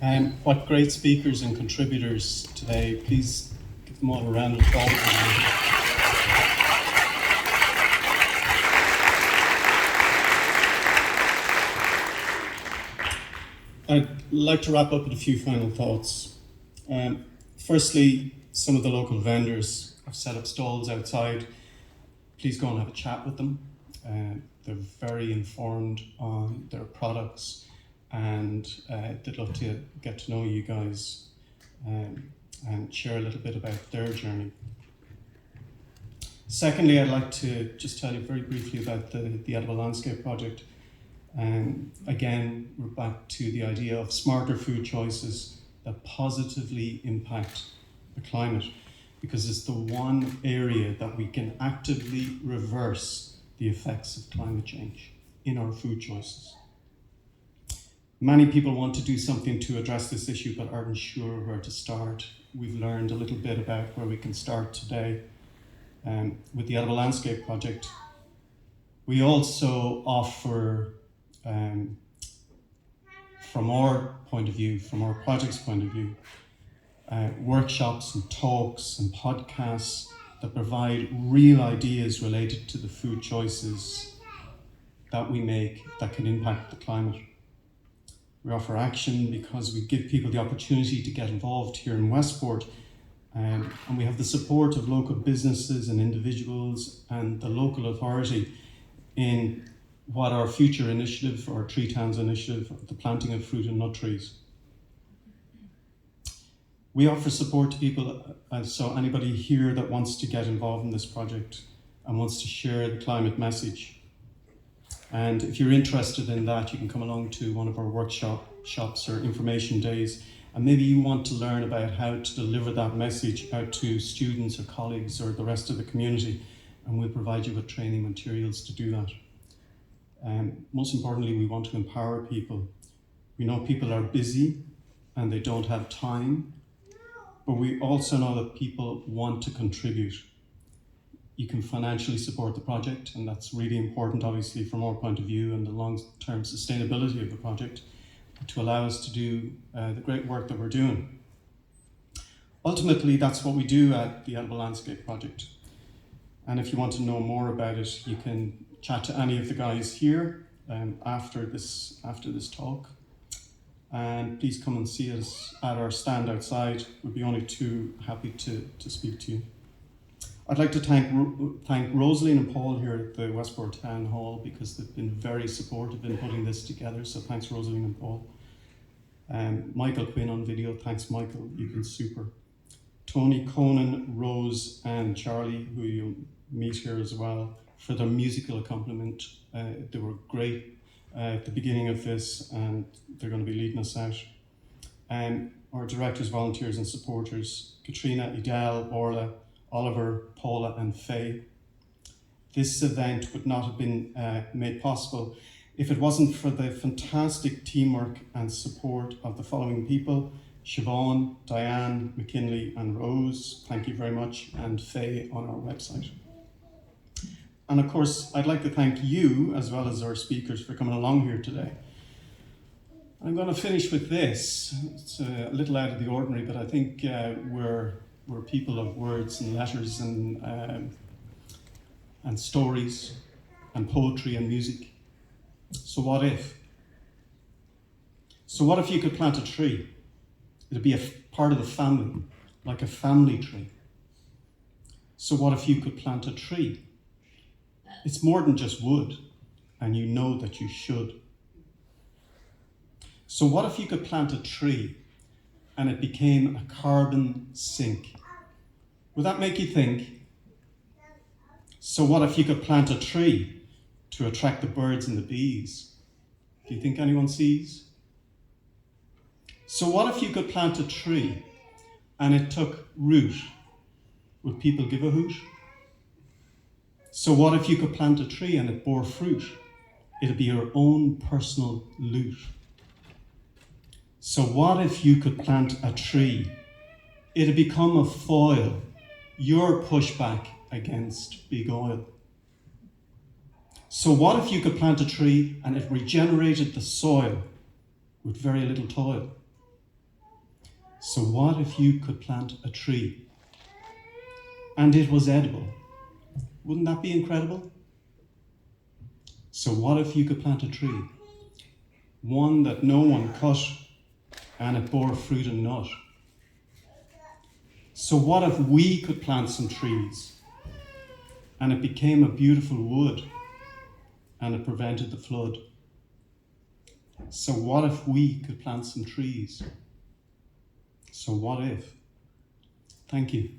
What great speakers and contributors today. Please give them all a round of applause. I'd like to wrap up with a few final thoughts. Firstly, some of the local vendors have set up stalls outside. Please go and have a chat with them. They're very informed on their products, and they'd love to get to know you guys and share a little bit about their journey. Secondly, I'd like to just tell you very briefly about the Edible Landscape Project. Again, we're back to the idea of smarter food choices that positively impact the climate, because it's the one area that we can actively reverse the effects of climate change in our food choices. Many people want to do something to address this issue but aren't sure where to start. We've learned a little bit about where we can start today with the Edible Landscape Project. We also offer, from our point of view, from our project's point of view, workshops and talks and podcasts that provide real ideas related to the food choices that we make that can impact the climate. We offer action because we give people the opportunity to get involved here in Westport, and we have the support of local businesses and individuals and the local authority in what our future initiative, our Tree Towns initiative, the planting of fruit and nut trees. We offer support to people, so anybody here that wants to get involved in this project and wants to share the climate message. And if you're interested in that, you can come along to one of our workshops or information days, and maybe you want to learn about how to deliver that message out to students or colleagues or the rest of the community, and we'll provide you with training materials to do that. Most importantly, we want to empower people. We know people are busy and they don't have time, but we also know that people want to contribute. You can financially support the project, and that's really important, obviously, from our point of view and the long-term sustainability of the project, to allow us to do the great work that we're doing. Ultimately, that's what we do at the Edible Landscape Project. And if you want to know more about it, you can chat to any of the guys here after this talk. And please come and see us at our stand outside. We'd be only too happy to speak to you. I'd like to thank Rosaline and Paul here at the Westport Town Hall, because they've been very supportive in putting this together, so thanks Rosaline and Paul. Michael Quinn on video, thanks Michael, you've been super. Tony, Conan, Rose and Charlie, who you'll meet here as well, for their musical accompaniment. They were great at the beginning of this, and they're going to be leading us out. Our directors, volunteers and supporters, Katrina, Idel, Orla, Oliver, Paula and Faye. This event would not have been made possible if it wasn't for the fantastic teamwork and support of the following people: Siobhan, Diane, McKinley and Rose, thank you very much, and Faye on our website. And of course, I'd like to thank you, as well as our speakers, for coming along here today. I'm going to finish with this. It's a little out of the ordinary, but I think we're people of words and letters and stories and poetry and music. So what if? So what if you could plant a tree? It'd be a part of the family, like a family tree. So what if you could plant a tree? It's more than just wood, and you know that you should. So what if you could plant a tree and it became a carbon sink? Would that make you think? So what if you could plant a tree to attract the birds and the bees? Do you think anyone sees? So what if you could plant a tree and it took root? Would people give a hoot? So what if you could plant a tree and it bore fruit? It'd be your own personal loot. So what if you could plant a tree? It'd become a foil, your pushback against big oil. So what if you could plant a tree and it regenerated the soil with very little toil? So what if you could plant a tree and it was edible? Wouldn't that be incredible? So what if you could plant a tree, one that no one cut, and it bore fruit and nut? So what if we could plant some trees and it became a beautiful wood and it prevented the flood? So what if we could plant some trees? So what if? Thank you.